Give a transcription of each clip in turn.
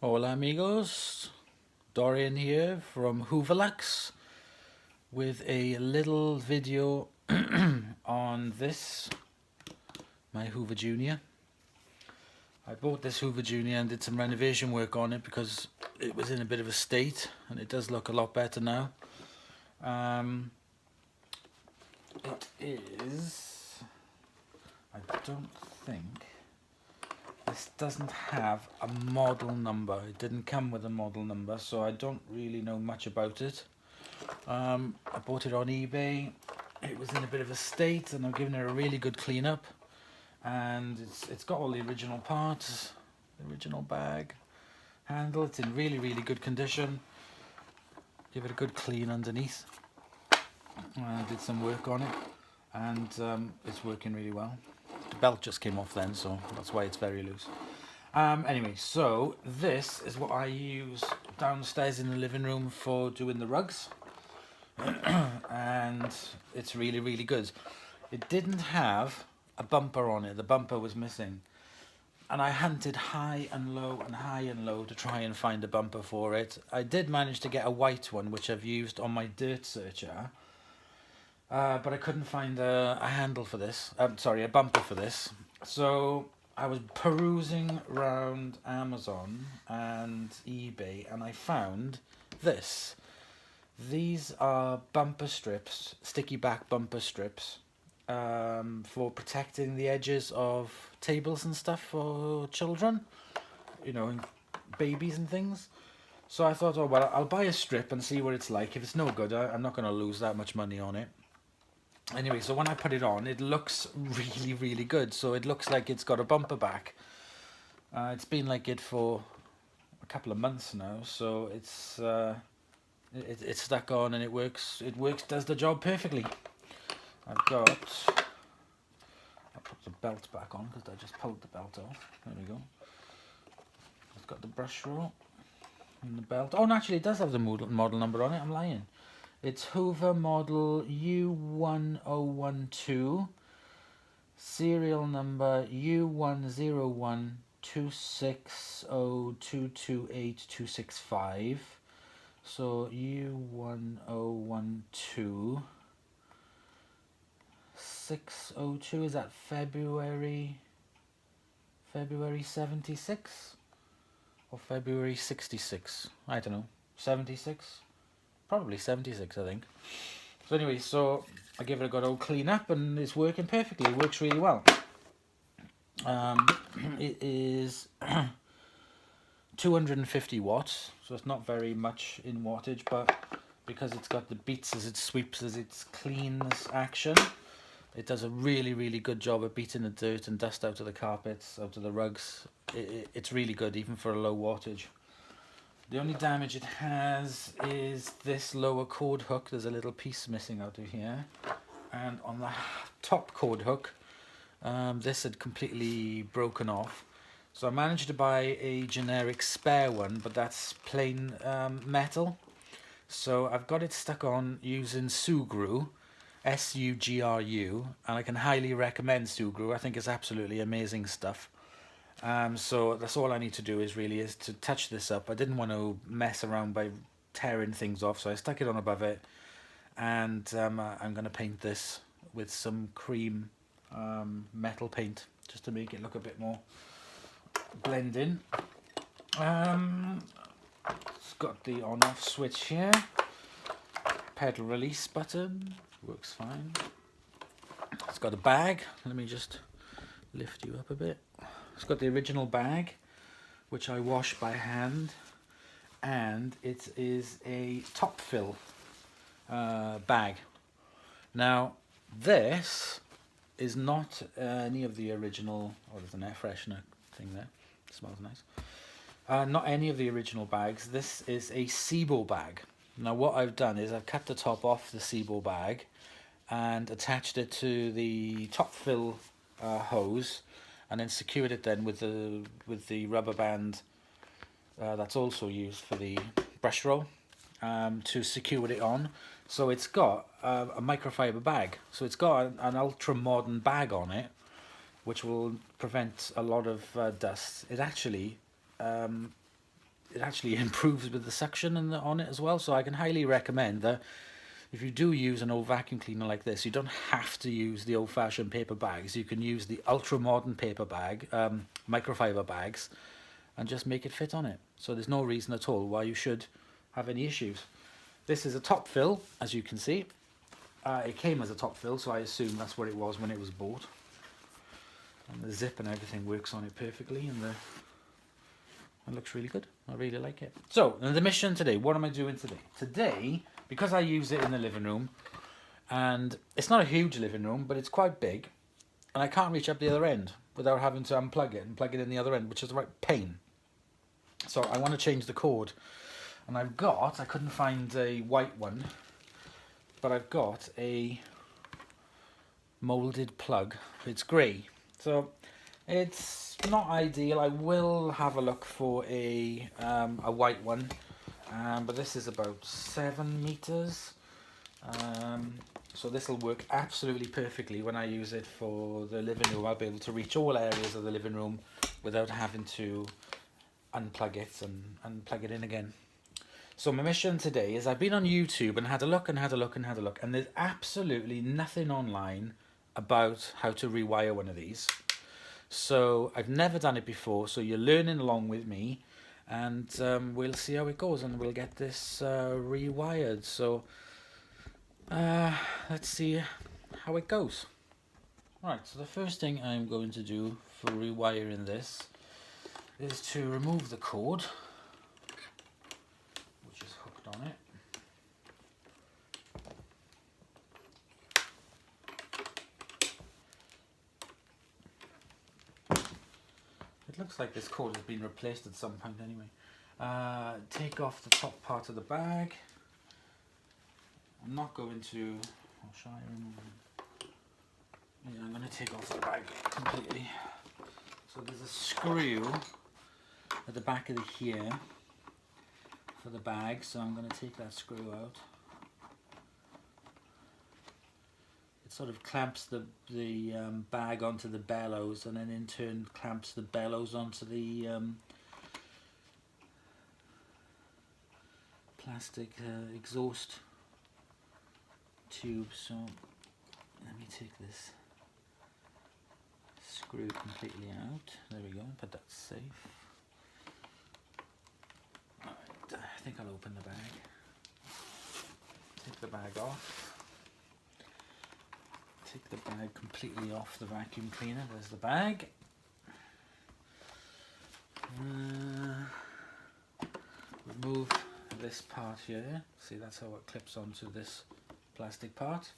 Hola amigos, Dorian here from Hooverlux with a little video on this, my Hoover Junior. I bought this Hoover Junior and did some renovation work on it because it was in a bit of a state, and it does look a lot better now. It is, I don't think, this doesn't have a model number. It didn't come with a model number, so I don't really know much about it. I bought it on eBay. It was in a bit of a state, and I've given it a really good clean up. And it's got all the original parts, the original bag, handle. It's in really good condition. Give it a good clean underneath. I did some work on it, and it's working really well. The belt just came off then, so that's why it's very loose. Anyway, so this is what I use downstairs in the living room for doing the rugs. And it's really good. It didn't have a bumper on it. The bumper was missing. And I hunted high and low to try and find a bumper for it. I did manage to get a white one, which I've used on my dirt searcher. But I couldn't find a handle for this. Sorry, a bumper for this. So I was perusing around Amazon and eBay, and I found this. These are bumper strips, sticky back bumper strips, for protecting the edges of tables and stuff for children, you know, babies and things. So I thought, oh well, I'll buy a strip and see what it's like. If it's no good, I'm not going to lose that much money on it. Anyway, so when I put it on, it looks really good. So it looks like it's got a bumper back. It's been like it for a couple of months now, so it's stuck on and it works. It works, does the job perfectly. I'll put the belt back on because I just pulled the belt off. There we go. It's got the brush roll and the belt. Oh, naturally, it does have the model number on it. I'm lying. It's Hoover model U1012, serial number U101260228265. So U1012 602, is that February 76 or February 66? I don't know. 76? Probably 76, I think. So anyway, so I give it a good old clean up and it's working perfectly. It works really well. It is 250 watts, so it's not very much in wattage, but because it's got the beats as it sweeps, as it cleans action, it does a really good job of beating the dirt and dust out of the carpets, out of the rugs. It's really good, even for a low wattage. The only damage it has is this lower cord hook. There's a little piece missing out of here. And on the top cord hook, this had completely broken off. So I managed to buy a generic spare one, but that's plain metal. So I've got it stuck on using Sugru, Sugru, and I can highly recommend Sugru. I think it's absolutely amazing stuff. So that's all I need to do is to touch this up. I didn't want to mess around by tearing things off, so I stuck it on above it, and I'm going to paint this with some cream metal paint just to make it look a bit more blend in. It's got the on-off switch here, pedal release button, works fine. It's got a bag. Let me just lift you up a bit. It's got the original bag, which I wash by hand, and it is a top fill bag. Now, this is not any of the original. Oh, there's an air freshener thing there. It smells nice. Not any of the original bags. This is a SIBO bag. Now, what I've done is I've cut the top off the SIBO bag and attached it to the top fill hose, and then secured it then with the rubber band that's also used for the brush roll to secure it on. So it's got a microfiber bag. So it's got an ultra modern bag on it, which will prevent a lot of dust. It actually it actually improves with the suction on it as well. So I can highly recommend that if you do use an old vacuum cleaner like this, you don't have to use the old-fashioned paper bags. You can use the ultra-modern paper bag, microfiber bags, and just make it fit on it. So there's no reason at all why you should have any issues. This is a top fill, as you can see. It came as a top fill, so I assume that's what it was when it was bought. And the zip and everything works on it perfectly, and it looks really good. I really like it. So, the mission today, what am I doing today? Today, because I use it in the living room, and it's not a huge living room, but it's quite big, and I can't reach up the other end without having to unplug it and plug it in the other end, which is the right pain. So I want to change the cord, and I couldn't find a white one, but I've got a molded plug. It's grey. So it's not ideal. I will have a look for a white one, but this is about 7 meters. So this will work absolutely perfectly when I use it for the living room. I'll be able to reach all areas of the living room without having to unplug it and plug it in again. So my mission today is I've been on YouTube and had a look, and there's absolutely nothing online about how to rewire one of these. So I've never done it before, so you're learning along with me, and we'll see how it goes, and we'll get this rewired. So let's see how it goes. Right, so the first thing I'm going to do for rewiring this is to remove the cord, which is hooked on it. It looks like this cord has been replaced at some point anyway. Take off the top part of the bag. I'm not going to... Or shall I remove it? Yeah, I'm going to take off the bag completely. So there's a screw at the back of the here for the bag, so I'm going to take that screw out. Sort of clamps the bag onto the bellows, and then in turn clamps the bellows onto the plastic exhaust tube. So let me take this screw completely out. There we go, but that's safe. Alright, I think I'll open the bag. Take the bag off. Take the bag completely off the vacuum cleaner. There's the bag. Remove this part here. See, that's how it clips onto this plastic part,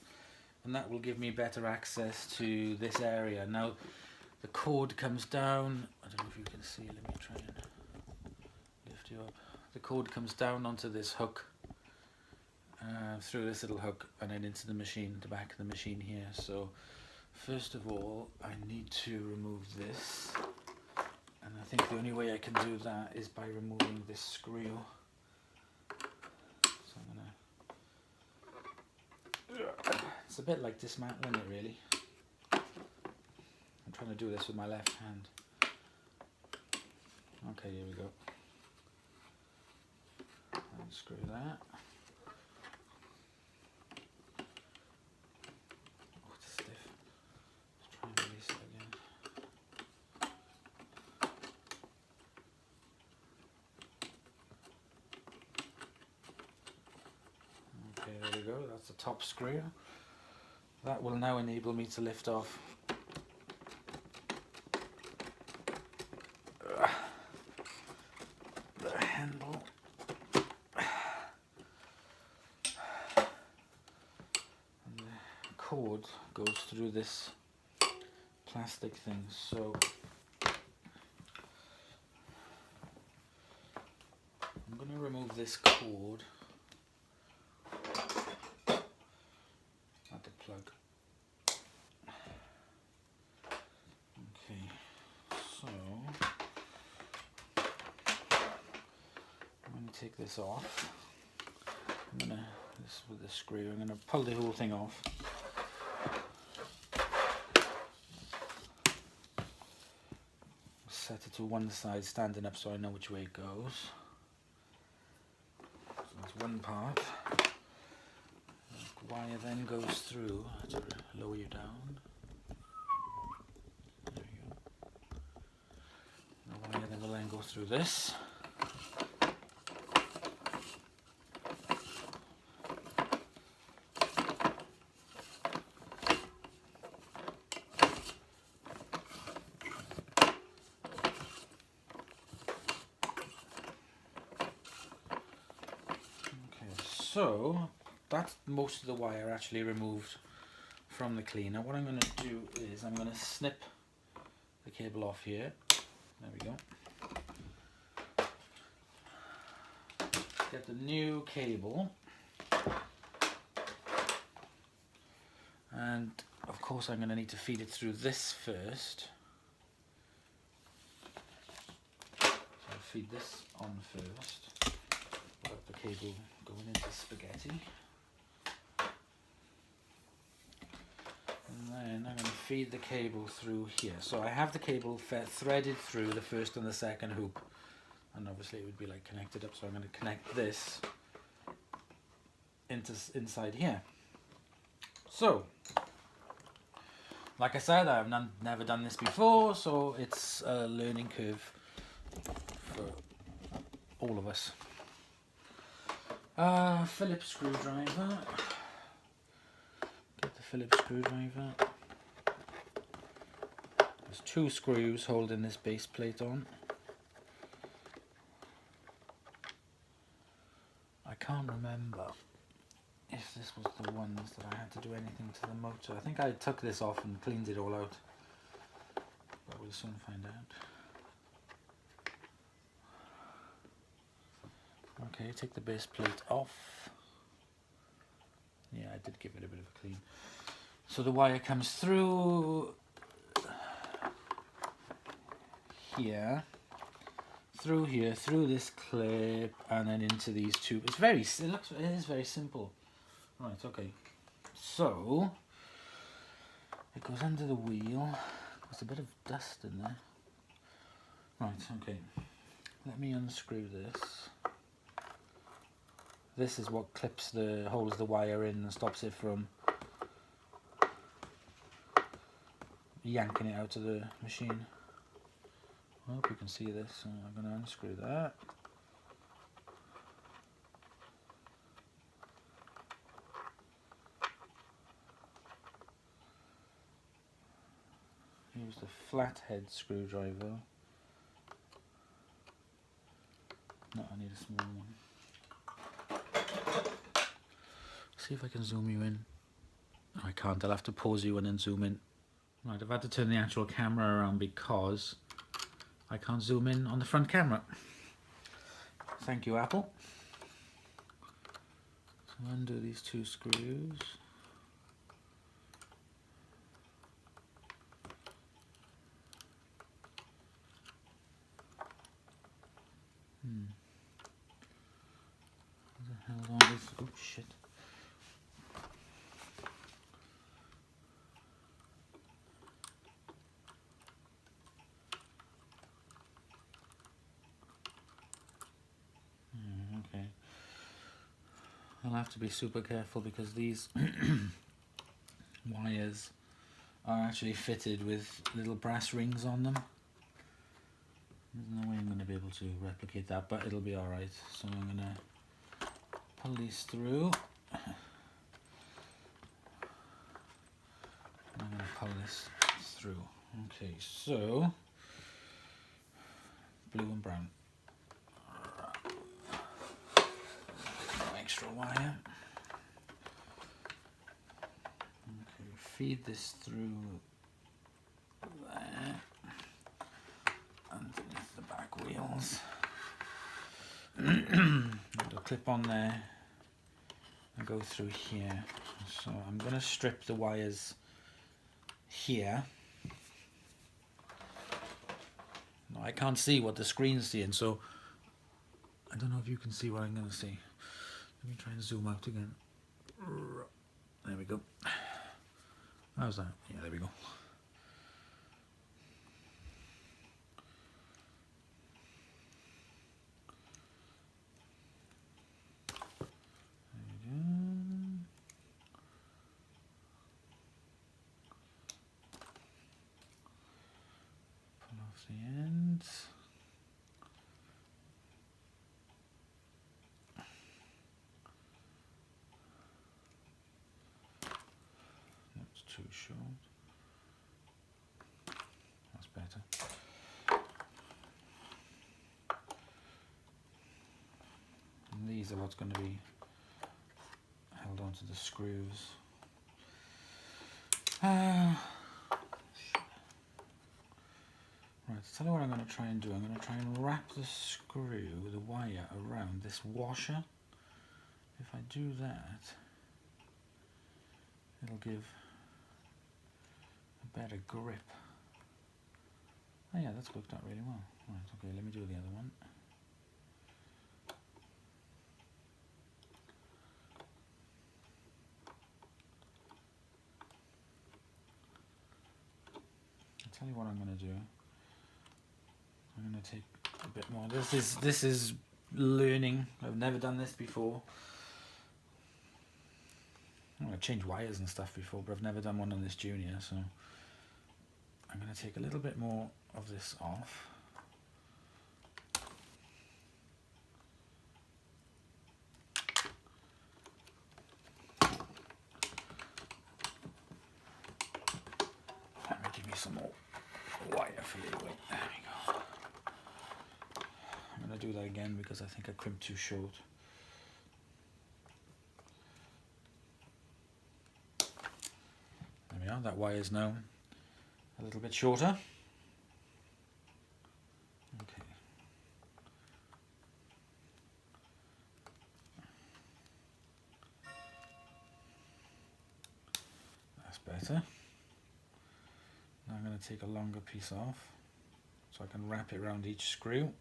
and that will give me better access to this area. Now the cord comes down. I don't know if you can see. Let me try and lift you up. The cord comes down onto this hook, through this little hook, and then into the machine, the back of the machine here. So first of all, I need to remove this, and I think the only way I can do that is by removing this screw. So I'm gonna... It's a bit like dismantling it, really. I'm trying to do this with my left hand. Okay, here we go. Unscrew that. There we go, that's the top screw. That will now enable me to lift off the handle. And the cord goes through this plastic thing, so I'm going to remove this cord. Plug. Okay, so I'm going to take this off. This with the screw, I'm going to pull the whole thing off. Set it to one side, standing up, so I know which way it goes. one part. The wire then goes through to lower you down. There you go. The wire then will then go through this. So that's most of the wire actually removed from the cleaner. What I'm going to do is I'm going to snip the cable off here. There we go. Get the new cable. And of course I'm going to need to feed it through this first. So I'll feed this on first. Got the cable going into spaghetti. And then I'm going to feed the cable through here. So I have the cable threaded through the first and the second hoop. And obviously it would be like connected up, so I'm going to connect this inside here. So, like I said, I've never done this before, so it's a learning curve for all of us. Phillips screwdriver. Get the Phillips screwdriver. There's 2 screws holding this base plate on. I can't remember if this was the ones that I had to do anything to the motor. I think I took this off and cleaned it all out, but we'll soon find out. Okay, take the base plate off. Yeah, I did give it a bit of a clean. So the wire comes through here, through here, through this clip, and then into these two. It is very simple. Right, okay. So it goes under the wheel. There's a bit of dust in there. Right, okay. Let me unscrew this. This is what holds the wire in and stops it from yanking it out of the machine. I hope you can see this. So I'm going to unscrew that. Use the flathead screwdriver. No, I need a small one. See if I can zoom you in. No, I can't. I'll have to pause you and then zoom in. Right, I've had to turn the actual camera around because I can't zoom in on the front camera. Thank you, Apple. So undo these 2 screws. What the hell is all this? Oh shit. Okay. I'll have to be super careful because these wires are actually fitted with little brass rings on them. There's no way I'm going to be able to replicate that, but it'll be alright. So I'm going to pull these through. I'm going to pull this through. Okay, so blue and brown. No extra wire. Okay, feed this through there. Underneath the back wheels. It'll clip on there and go through here. So I'm going to strip the wires here. No, I can't see what the screen's seeing, so I don't know if you can see what I'm going to see. Let me try and zoom out again. There we go. How's that? Yeah, there we go. the ends. That's too short. That's better. And these are what's going to be held onto the screws. Right, so tell you what I'm going to try and do. I'm going to try and wrap the screw, the wire, around this washer. If I do that, it'll give a better grip. Oh yeah, that's worked out really well. Right, okay, let me do the other one. I'll tell you what I'm going to do. I'm going to take a bit more. This is learning. I've never done this before. I've changed wires and stuff before, but I've never done one on this Junior, so I'm going to take a little bit more of this off. Let me give you some more wire for you. Wait, there we go. I'm going to do that again because I think I crimped too short. There we are, that wire is now a little bit shorter. Okay. That's better. Now I'm going to take a longer piece off so I can wrap it around each screw.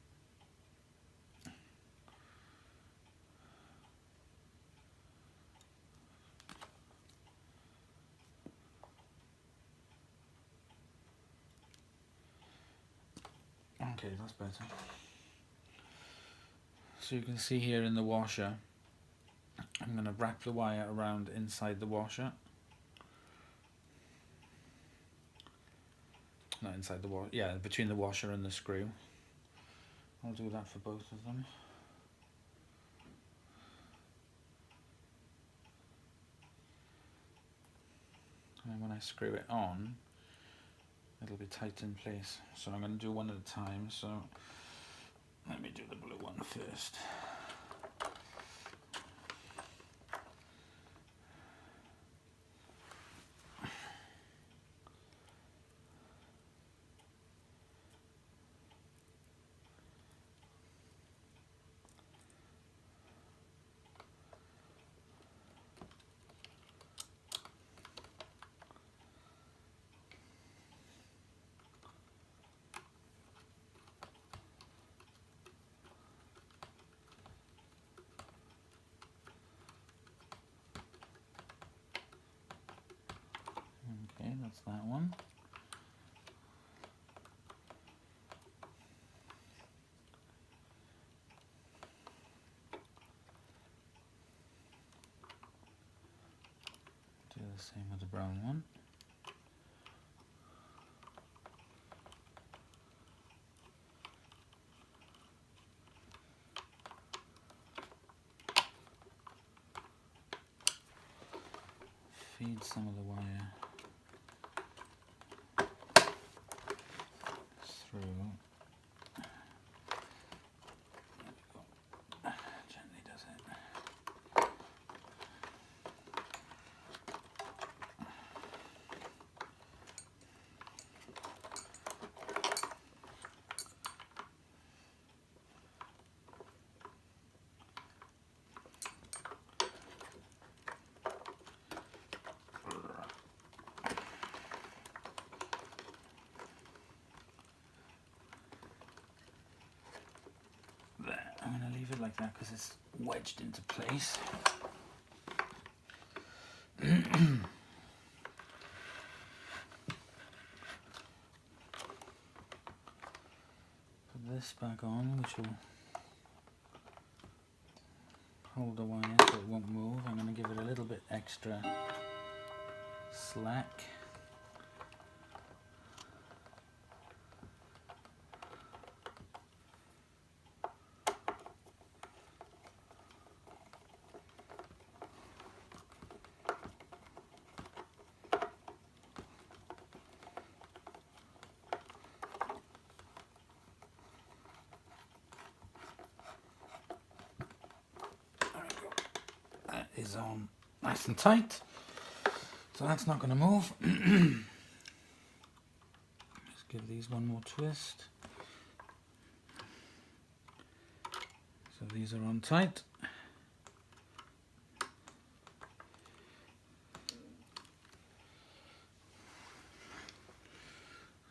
Okay, that's better. So you can see here in the washer, I'm going to wrap the wire around inside the washer. Not inside the washer, yeah, between the washer and the screw. I'll do that for both of them. And when I screw it on, it'll be tight in place. So I'm going to do one at a time. So let me do the blue one first. Okay, that's that one. Do the same with the brown one. Feed some of the wire through. Gently does it. I'm going to leave it like that because it's wedged into place. Put this back on, which will hold the wire so it won't move. I'm going to give it a little bit extra slack. is on nice and tight, so that's not going to move. Just give these one more twist. So these are on tight.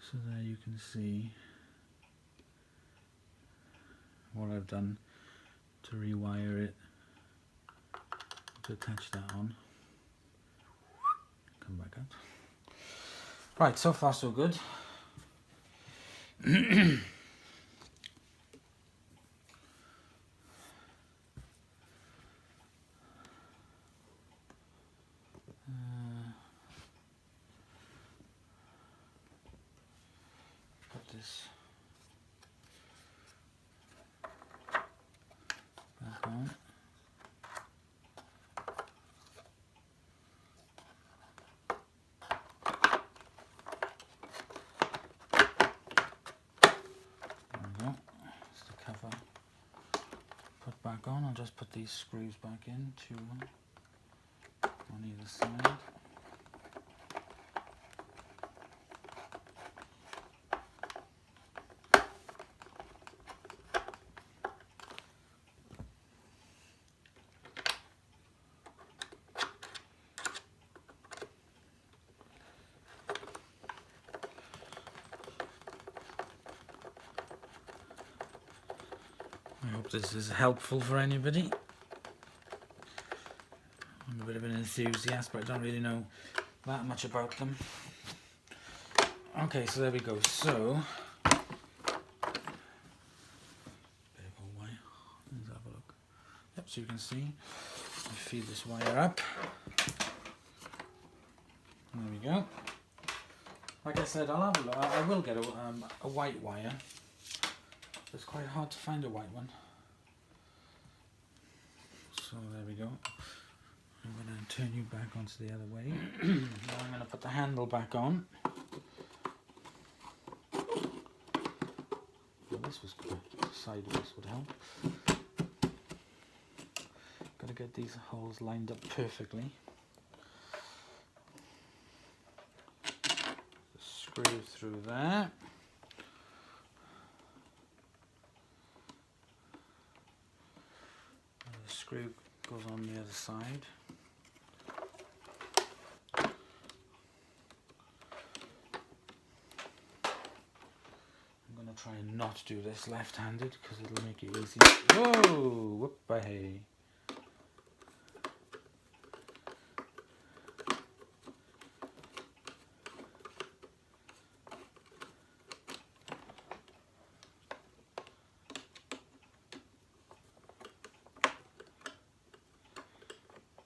So there you can see what I've done to rewire it, to attach that on. Come back out. Right, so far so good. Put this back on. There we go. That's the cover. Put back on. I'll just put these screws back in, two on either side. I hope this is helpful for anybody. I'm a bit of an enthusiast, but I don't really know that much about them. Okay, so there we go. So, bit of a wire. Let's have a look. Yep, so you can see, I feed this wire up. There we go. Like I said, I'll have a look. I will get a white wire. It's quite hard to find a white one. So there we go. I'm going to turn you back onto the other way. Now I'm going to put the handle back on. Well, this was good. Sideways would help. Got to get these holes lined up perfectly. Screw through there. The screw goes on the other side. I'm going to try and not do this left-handed because it'll make it easy. Whoa! Whoop-a-hey.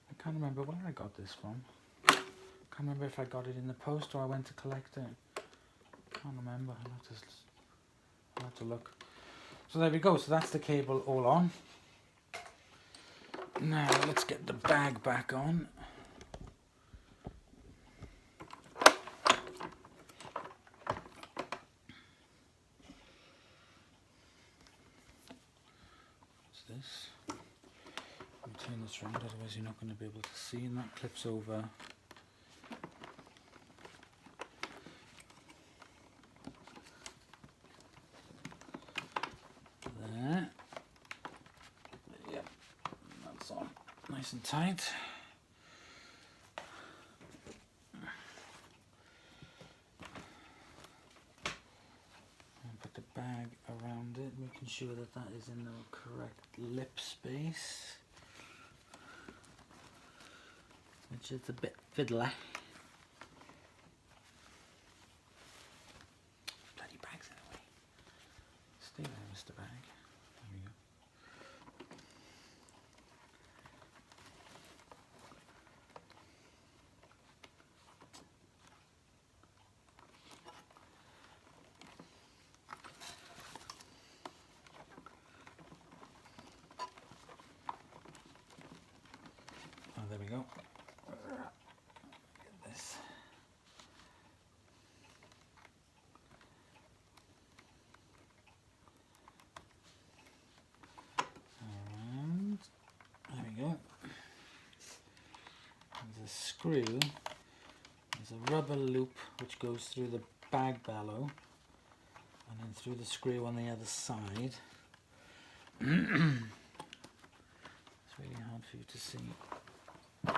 I can't remember where I got this from. Can't remember if I got it in the post or I went to collect it. Can't remember. I'll have to look. So there we go. So that's the cable all on. Now let's get the bag back on. What's this? Turn this round, otherwise you're not going to be able to see, and that clips over there. Yep, that's on nice and tight. And put the bag around it, making sure that that is in the correct lip space, which is a bit fiddly. Bloody bag's in the way. Stay there, Mr. Bag. There we go. Oh, there we go. Get this. screw, there's a rubber loop which goes through the bag bellow and then through the screw on the other side. It's really hard for you to see. And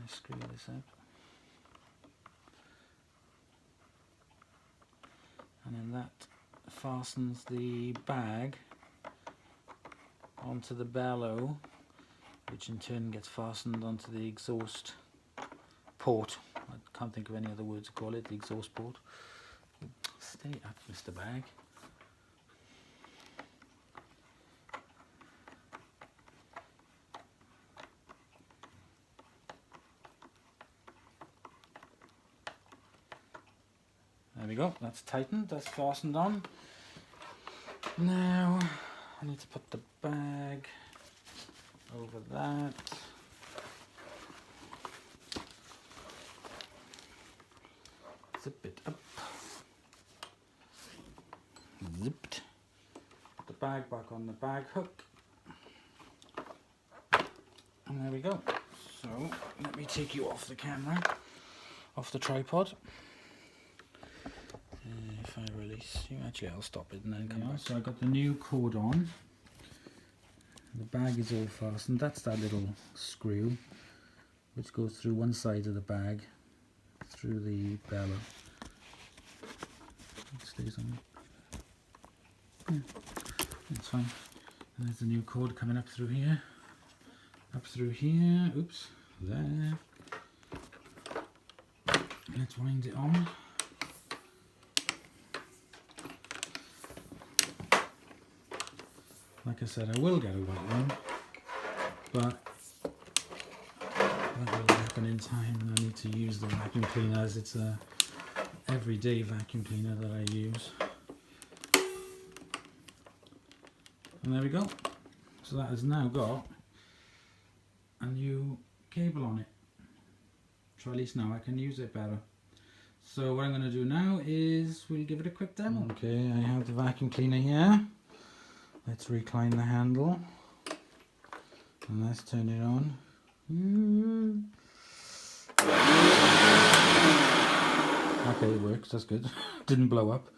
I screw this up. And then that fastens the bag onto the bellow, which in turn gets fastened onto the exhaust port. I can't think of any other word to call it, the exhaust port. Stay up, Mr. Bag. There we go, that's tightened, that's fastened on. Now I need to put the bag over that. Zip it up. Zipped. Put the bag back on the bag hook. And there we go. So let me take you off the camera, off the tripod. If I release you, actually I'll stop it and then come back. So I got the new cord on. The bag is all fastened. That's that little screw which goes through one side of the bag through the bellow. It stays on. Yeah, that's fine. And there's the new cord coming up through here. Up through here. Oops. There. Let's wind it on. Like I said, I will get a wet one, but that will happen in time, and I need to use the vacuum cleaner as it's a everyday vacuum cleaner that I use. And there we go. So that has now got a new cable on it. So at least now I can use it better. So what I'm going to do now is we'll give it a quick demo. Okay, I have the vacuum cleaner here. Let's recline the handle and let's turn it on. Okay, it works, that's good. Didn't blow up.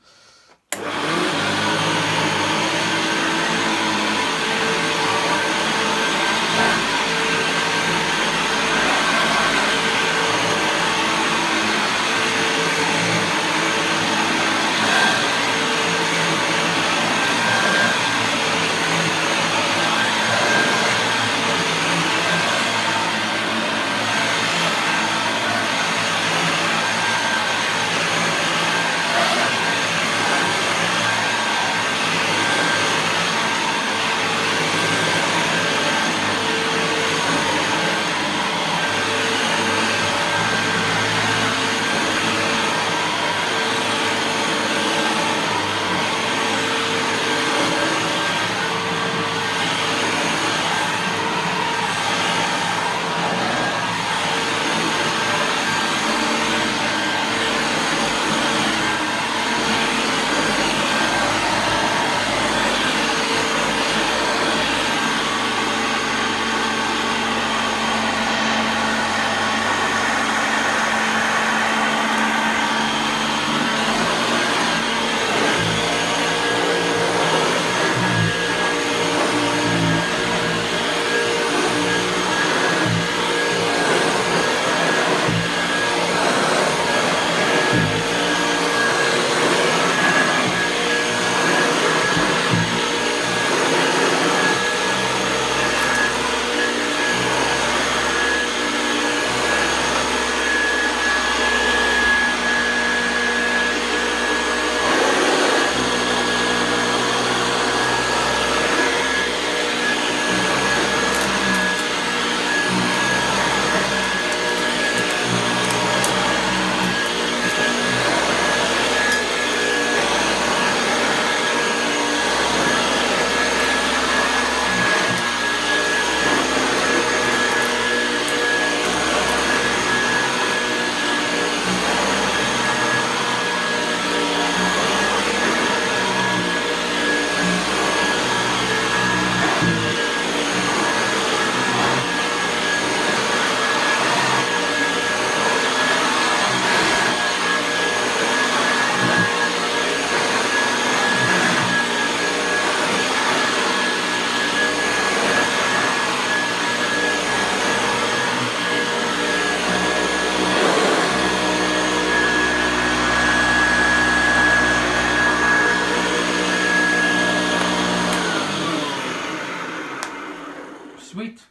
sweet.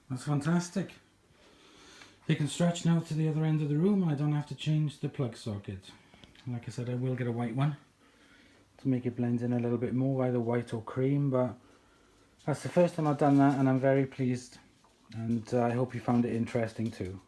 That's fantastic. It can stretch now to the other end of the room and I don't have to change the plug socket. Like I said, I will get a white one to make it blend in a little bit more, either white or cream, but that's the first time I've done that and I'm very pleased, and I hope you found it interesting too.